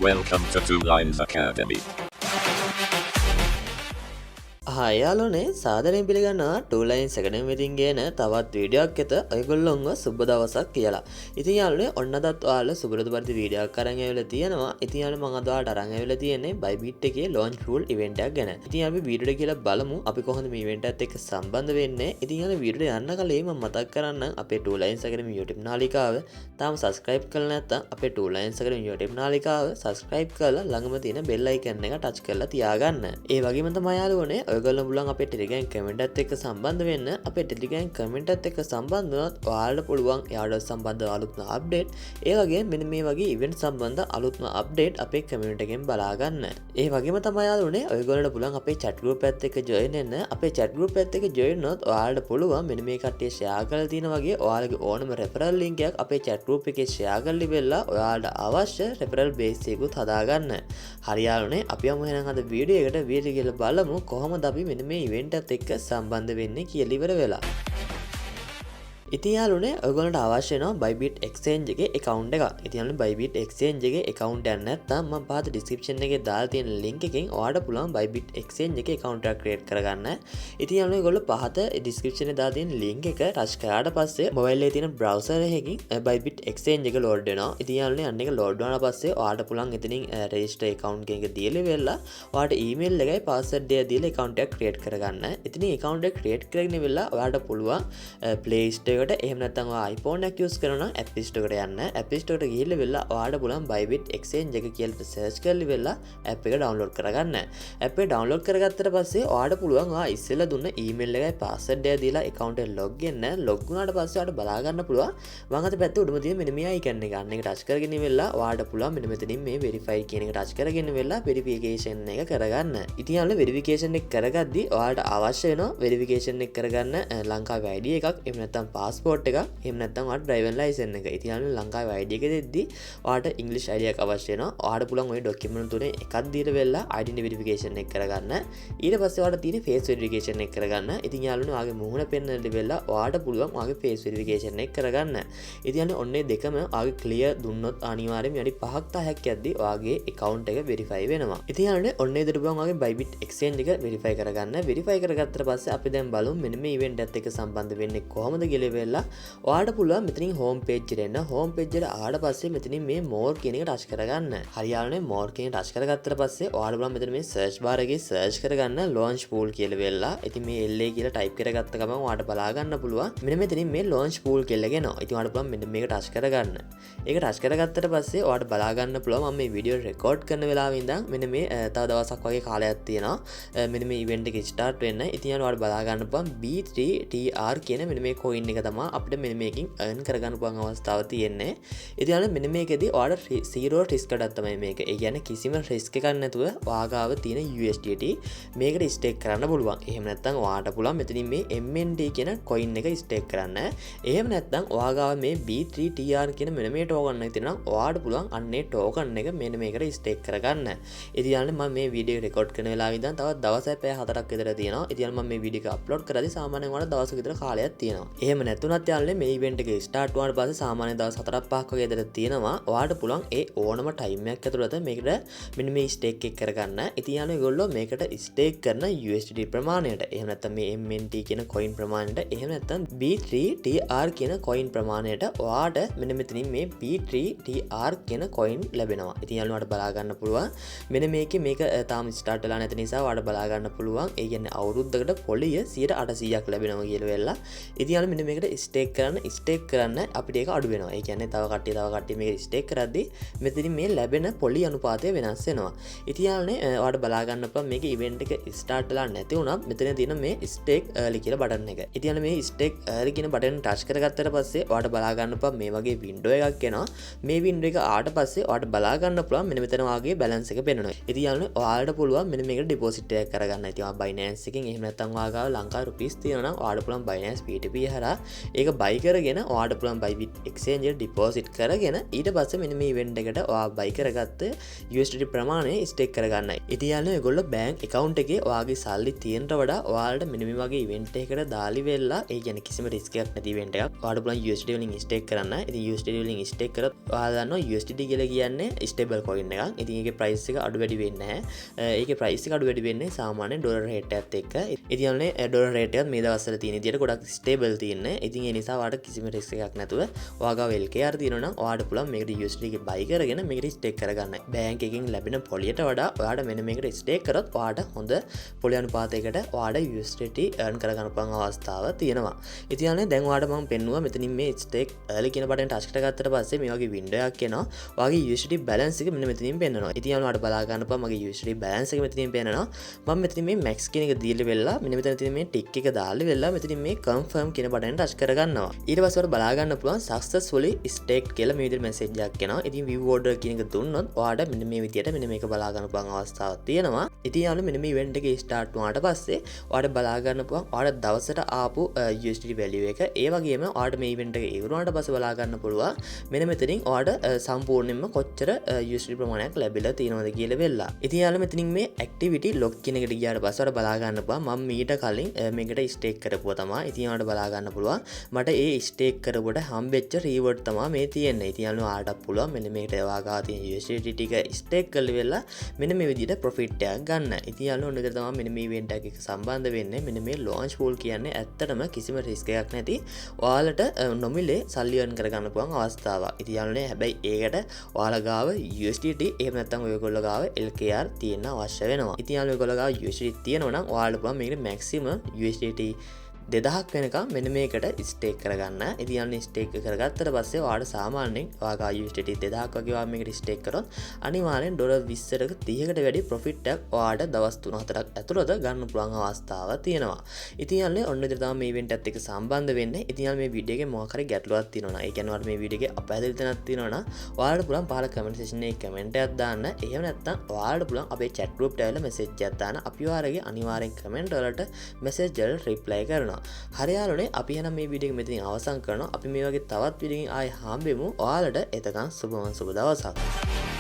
Welcome to Two Lines Academy. හයාලෝනේ සාදරයෙන් පිළිගන්නවා 2 lines එකෙන් ඉතින් ගේන තවත් වීඩියෝක් එක ඔයගොල්ලොන්ව සුබ දවසක් කියලා. ඉතින් යාළුවනේ ඔන්නදත් ඔයාලා සුබරදු පරිදි වීඩියෝ එකක් අරන් ඇවිල්ලා තියෙනවා. ඉතින් යාළුවනේ මම අද ඔයාලට අරන් ඇවිල්ලා තියෙන්නේ Bybit එකේ launch rule event එකක් ගැන. ඉතින් යාළුවනේ වීඩියෝ එක කියලා බලමු අපි කොහොමද මේ event එකත් එක්ක සම්බන්ධ වෙන්නේ. ඉතින් යාළුවනේ වීඩියෝ යන්න කලින් මම මතක් කරන්නම් අපේ 2 lines academy YouTube නාලිකාව තාම subscribe කරලා නැත්නම් අපේ 2 lines academy YouTube නාලිකාව subscribe කරලා ළඟම තියෙන bell icon එක touch කරලා තියාගන්න. ඒ වගේම තමයි යාළුවනේ ඔයගොල්ලෝ පුළුවන් අපේ Telegram comment එකත් එක්ක සම්බන්ධ වෙන්න. අපේ Telegram comment එකත් එක්ක සම්බන්ධ වුණොත් ඔයාලට පුළුවන් යාළුවෝ සම්බන්ධ අලුත්ම update ඒ වගේම මෙන්න මේ වගේ event සම්බන්ධ අලුත්ම update අපේ community එකෙන් බලා ගන්න. ඒ වගේම තමයි යාළුවනේ ඔයගොල්ලන්ට පුළුවන් අපේ chat group එකත් එක්ක join වෙන්න. අපේ chat group එකත් එක්ක join වුණොත් ඔයාලට පුළුවන් මෙන්න මේ කට්ටිය share කරලා තියෙන වගේ ඔයාලගේ ඕනම referral link එකක් අපේ chat group එකේ share කරලා ඉවරලා ඔයාලට අවශ්‍ය referral base එකකුත් හදාගන්න. හරි යාළුවනේ අපි යමු එහෙනම් අද වීඩියෝ එකට වීඩියෝ කියලා බලමු කොහොමද අපි මෙන්න මේ event එකත් එක්ක සම්බන්ධ වෙන්නේ කියලා ඉවර වෙලා. ඉතින් යාළුවනේ ඔයගොල්ලන්ට අවශ්‍ය වෙනවා Bybit exchange එකේ account එක. ඉතින් යාළුවනේ Bybit exchange එකේ account එකක් නැත්නම් මම පහත description එකේ දාලා තියෙන link එකෙන් ඔයාලට පුළුවන් Bybit exchange එකේ account එකක් create කරගන්න. ඉතින් යාළුවනේ ඔයගොල්ලෝ පහත description එකේ දාලා තියෙන link එක touch කරාට පස්සේ mobile එකේ තියෙන browser එකකින් Bybit exchange එක load වෙනවා. ඉතින් යාළුවනේ අන්න එක load වුණාට පස්සේ ඔයාලට පුළුවන් එතනින් register account එක දීලා වෙලා ඔයාලට email එකයි password එක දීලා account එකක් create කරගන්න. ඉතින් account එක create කරගෙන වෙලා ඔයාලට පුළුවන් Play Store එහෙම නැත්නම් ඔයා iPhone එකක් use කරනවා නම් App Store එකට යන්න. App Store එකට ගිහිල්ලා වෙලා ඔයාලට පුළුවන් Bybit exchange එක කියලා search කරලා වෙලා app එක download කරගන්න. app එක download කරගත්තට පස්සේ ඔයාලට පුළුවන් ඔයා ඉස්සෙල්ලා දුන්න email එකයි password එක දීලා account එක log වෙන්න. log වුණාට පස්සේ ඔයාලට බලා ගන්න පුළුවන් වම් අත පැත්තේ උඩම තියෙන මෙන්න මේ icon එක. අන්න එක touch කරගෙන වෙලා ඔයාලට පුළුවන් මෙන්න මෙතනින් මේ verify කියන එක touch කරගෙන වෙලා verification එක කරගන්න. ඉතින් යාළුවනේ verification එක කරගද්දි ඔයාලට අවශ්‍ය වෙනවා verification එක කරගන්න ලංකාවේ ID එකක් එහෙම නැත්නම් passport එක එහෙම නැත්නම් ඔයාලට driving license එක. ඉතින් යාළුවනේ ලංකාවේ ID එක දෙද්දි ඔයාලට English ID එකක් අවශ්‍ය වෙනවා. ඔයාලට පුළුවන් ওই document තුනේ එකක් දීලා වෙලා identity verification එක කරගන්න. ඊට පස්සේ ඔයාලට තියෙන face verification එක කරගන්න. ඉතින් යාළුවනේ ඔයාගේ මුහුණ පෙන්වන්න වෙලා ඔයාලට පුළුවන් ඔයාගේ face verification එක කරගන්න. ඉතින් යාළුවනේ ඔන්නේ දෙකම ඔයාගේ clear දුන්නොත් අනිවාර්යයෙන්ම යටි 5ක් 10ක් යද්දි ඔයාගේ account එක verify වෙනවා. ඉතින් යාළුවනේ ඔන්නේ දෙට පුළුවන් ඔයාගේ Bybit exchange එක verify කරගන්න. verify කරගත්තට පස්සේ අපි දැන් බලමු මෙන්න මේ event එකත් එක්ක සම්බන්ධ වෙන්නේ කොහොමද කියලා වෙලා ඔයාලට පුළුවන් මෙතනින් home page එකට එන්න. home page එකට ආවට පස්සේ මෙතනින් මේ more කියන එක touch කරගන්න. හරි යාළුවනේ more කියන එක touch කරගත්තට පස්සේ ඔයාලට පුළුවන් මෙතන මේ search bar එකේ search කරගන්න launch pool කියලා වෙලා. ඉතින් මේ LA කියලා type කරගත්ත ගමන් ඔයාලට බලා ගන්න පුළුවන් මෙන්න මෙතනින් මේ launch pool කියලා ගෙනවා. ඉතින් ඔයාලට පුළුවන් මෙන්න මේක touch කරගන්න. ඒක touch කරගත්තට පස්සේ ඔයාලට බලා ගන්න පුළුවන් මම මේ වීඩියෝ record කරන වෙලාවෙ ඉඳන් මෙන්න මේ තව දවසක් වගේ කාලයක් තියෙනවා. මෙන්න මේ event එක start වෙන්න. ඉතින් ඔයාලට බලා ගන්න පුළුවන් B3TR කියන මෙන්න මේ coin එක තමයි අපිට මෙන්න මේකෙන් earn කරගන්න පුළුවන් අවස්ථාව තියෙන්නේ. ඉතින් අන්න මෙන්න මේකෙදි ඔයාලට zero risk එකක් තමයි මේක. ඒ කියන්නේ කිසිම risk එකක් නැතුව ඔයාගාව තියෙන USDT මේකට stake කරන්න පුළුවන්. එහෙම නැත්නම් ඔයාලට පුළුවන් මෙතනින් මේ MNT කියන coin එක stake කරන්න. එහෙම නැත්නම් ඔයාගාව මේ B3TR කියන මෙන්න මේ token එක තියෙනවා. ඔයාලට පුළුවන් අන්නේ token එක මෙන්න මේකට stake කරගන්න. ඉතින් අන්න මම මේ වීඩියෝ record කරන වෙලාවෙ ඉඳන් තවත් දවසක් පැය 4ක් විතර තියෙනවා. ඉතින් මම මේ වීඩියෝ එක upload කරද්දී සාමාන්‍යයෙන් ඔයාලට දවසක විතර කාලයක් තියෙනවා. එහෙම නැතුණත් යාළුවනේ මේ event එක start වුණාට පස්සේ සාමාන්‍ය දවස් 4ක් 5ක් වගේ ඉඳලා තියෙනවා. ඔයාලට පුළුවන් ඒ ඕනම time එකක් ඇතුළත මේකට මෙන්න මේ stake එක කරගන්න. ඉතින් යාළුවෝ ඒගොල්ලෝ මේකට stake කරන USDT ප්‍රමාණයට එහෙම නැත්නම් මේ MNT කියන coin ප්‍රමාණයට එහෙම නැත්නම් B3TR කියන coin ප්‍රමාණයට ඔයාලට මෙන්න මෙතනින් මේ B3TR කියන coin ලැබෙනවා. ඉතින් යාළුවාට බලා ගන්න පුළුවන් මෙන්න මේකේ මේක තාම start වෙලා නැති නිසා ඔයාලට බලා ගන්න පුළුවන් ඒ කියන්නේ අවුරුද්දකට පොලිය 800ක් ලැබෙනවා කියලා වෙලා. ඉතින් යාළුවෝ මෙන්න මේකට stake කරන්න අපිට ඒක අඩු වෙනවා. ඒ කියන්නේ තව කට්ටිය මේක stake කරද්දී මෙතනින් මේ ලැබෙන පොලි අනුපාතය වෙනස් වෙනවා. ඉතින් යාළුවනේ ඔයාලට බලා ගන්න පුළුවන් මේක event එක start වෙලා නැති වුණත් මෙතන තියෙන මේ stake early කියලා බටන් එක. ඉතින් යාළුවනේ මේ stake early කියන බටන් touch කරගත්තට පස්සේ ඔයාලට බලා ගන්න පුළුවන් මේ වගේ window එකක් එනවා. මේ window එක ආවට පස්සේ ඔයාලට බලා ගන්න පුළුවන් මෙන්න මෙතන වාගේ balance එක පෙන්වනවා. ඉතින් යාළුවනේ ඔයාලට පුළුවන් මෙන්න මේකට deposit එකක් කරගන්න. ඉතින් ඔයා Binance එකෙන් එහෙම නැත්නම් ඔයාගාව ලංකාවේ rupees තියෙනවා නම් ඔයාලට පුළුවන් Binance P2P හරහා ඒක බයි කරගෙන ඔයාට පුළුවන් බයිබිට් එක්ස්චේන්ජ් එකට ඩිපොසිට් කරගෙන ඊට පස්සේ මෙන්න මේ ඉවෙන්ට් එකට ඔයා බයි කරගත්ත USDT ප්‍රමාණය ස්ටේක් කරගන්නයි. ඉතින් යාළුවෝ ඒගොල්ලෝ බැංක් account එකේ ඔයාගේ සල්ලි තියෙනට වඩා ඔයාලට මෙන්න මේ වගේ ඉවෙන්ට් එකකට දාලි වෙලා ඒ කියන්නේ කිසිම රිස්ක් එකක් නැති ඉවෙන්ට් එකක්. ඔයාට පුළුවන් USDT වලින් ස්ටේක් කරන්න. ඉතින් USDT වලින් ස්ටේක් කරොත් ඔයාලා දන්නවා USDT කියලා කියන්නේ ස්ටේබල් කොයින් එකක්. ඉතින් ඒකේ ප්‍රයිස් එක අඩු වැඩි වෙන්නේ නැහැ. ඒකේ ප්‍රයිස් එක අඩු වැඩි වෙන්නේ සාමාන්‍ය ඩොලර් රේට් එකත් එක්ක. ඉතින් යාළුවනේ ඩොලර් රේට් එකත් මේ දවස්වල තියෙන විදිහට ගොඩක් ස්ටේබල් තියෙන්නේ. ඉතින් ඒ නිසා ඔයාට කිසිම රිස්ක් එකක් නැතුව ඔයාගාව LKR තියෙනවා නම් ඔයාට පුළුවන් මේකට USDT එක බයි කරගෙන මේකට ස්ටේක් කරගන්න. බැංක් එකකින් ලැබෙන පොලියට වඩා ඔයාට මෙන්න මේකට ස්ටේක් කරොත් ඔයාට හොඳ පොලි අනුපාතයකට ඔයාට USDT earn කරගන්න පුළුවන් අවස්ථාව තියෙනවා. ඉතින් යාළුවනේ දැන් ඔයාට මම පෙන්නුවා මෙතනින් මේ ස්ටේක් early කියන බටන් ටච් කරගත්තට පස්සේ මේ වගේ වින්ඩෝ එකක් එනවා. ඔයාගේ USDT balance එක මෙන්න මෙතනින් පෙන්නනවා. ඉතින් යාළුවෝ ඔයාට බලා ගන්න පුළුවන් මගේ USDT balance එක මෙතනින් පෙන්නනවා. මම මෙතනින් මේ max කියන එක දීලා වෙලා මෙන්න මෙතන තියෙන මේ ටික් එක දාලා වෙලා මෙතනින් මේ confirm කියන බටන් ටච් කරගන්නවා. ඊට පස්සේ ඔයාලා බලා ගන්න පුළුවන් successfully staked කියලා මේ විදිහට message එකක් එනවා. ඉතින් view order කියන එක දුන්නොත් ඔයාට මෙන්න මේ විදිහට මෙන්න මේක බලා ගන්න පුළුවන් අවස්ථාවක් තියෙනවා. ඉතින් යාළුවෝ මෙන්න මේ event එක start වුණාට පස්සේ ඔයාට බලා ගන්න පුළුවන් ඔයාට දවසට ආපු USDT value එක. ඒ වගේම ඔයාට මේ event එක ඉවරුණාට පස්සේ බලා ගන්න පුළුවන් මෙන්න මෙතනින් ඔයාට සම්පූර්ණයෙන්ම කොච්චර USDT ප්‍රමාණයක් ලැබිලා තියෙනවද කියලා වෙලා. ඉතින් යාළුවෝ මෙතනින් මේ activity log කියන එකට ගියාට පස්සේ ඔයාට බලා ගන්න පුළුවන් මම මීට කලින් මේකට ස්ටේක් කරපුවා තමයි. ඉතින් ඔයාලට බලා ගන්න පුළුවන් මට ඒ ස්ටේක් කරපුවට හම්බෙච්ච රීවර්ඩ් තමයි මේ තියෙන්නේ. ඉතින් යාළුවෝ ඔයාලට පුළුවන් මෙන්න මේකට ඔයාගා තියෙන USDT ටික ස්ටේක් කරලා වෙලා මෙන්න මේ විදිහට ප්‍රොෆිට් එකක් ගන්න. ඉතින් යාළුවෝ ඔන්න ඒක තමයි මෙන්න මේ ඉවෙන්ට් එකක් එක්ක සම්බන්ධ වෙන්නේ. මෙන්න මේ launch pool කියන්නේ ඇත්තටම කිසිම රිස්ක් එකක් නැති ඔයාලට නොමිලේ සල්ලි earn කරගන්න පුළුවන් අවස්ථාවක්. ඉතින් යාළුවනේ හැබැයි ඒකට ඔයාලා ගාව USDT එහෙම නැත්නම් ඔයගොල්ලෝ ගාව LKR තියෙන්න අවශ්‍ය වෙනවා. ඉතින් යාළුවෝ ඔයගොල්ලෝ ගාව USDT තියෙනවා නම් ඔයාලට පුළුවන් මේකට maximum USDT 2000ක් වෙනකම් මෙන්න මේකට ස්ටේක් කරගන්න. ඉතින් යාළුවනේ ස්ටේක් කරගත්තට පස්සේ ඔයාලට සාමාන්‍යයෙන් ඔයාගේ USDT 2000ක් වගේ ඔයා මේකට ස්ටේක් කරොත් අනිවාර්යෙන් ඩොලර් 20කට 30කට වැඩි ප්‍රොෆිට් එකක් ඔයාලට දවස් 3-4ක් ඇතුළත ගන්න පුළුවන් අවස්ථාවක් තියෙනවා. ඉතින් යාළුවනේ ඔන්න ඉතින් තමයි මේ ඉවෙන්ට් එකත් එක්ක සම්බන්ධ වෙන්නේ. ඉතින් යාළුවෝ මේ වීඩියෝ එකේ මොකක් හරි ගැටලුවක් තියෙනවා නම් ඒ කියන්නේ ඔයාලට මේ වීඩියෝ එකේ අපහැදිලි තැනක් තියෙනවා නම් ඔයාලට පුළුවන් පහළ කමෙන්ට් සෙක්ෂන් එකේ කමෙන්ට් එකක් දාන්න. එහෙම නැත්නම් ඔයාලට පුළුවන් අපේ chat group එකට ඇවිල්ලා මෙසේජ් එකක් දාන්න. අපි ඔයාලගේ අනිවාර්යෙන් කමෙන්ට් වලට මෙසේජ් වලට රිප්ලයි කරනවා. හරි යාළුවනේ අපි එහෙනම් මේ වීඩියෝ එක මෙතනින් අවසන් කරනවා. අපි මේ වගේ තවත් වීඩියෝ එකකින් ආයෙ හම්බෙමු. ඔයාලට එතකන් සුබම සුබ දවසක්.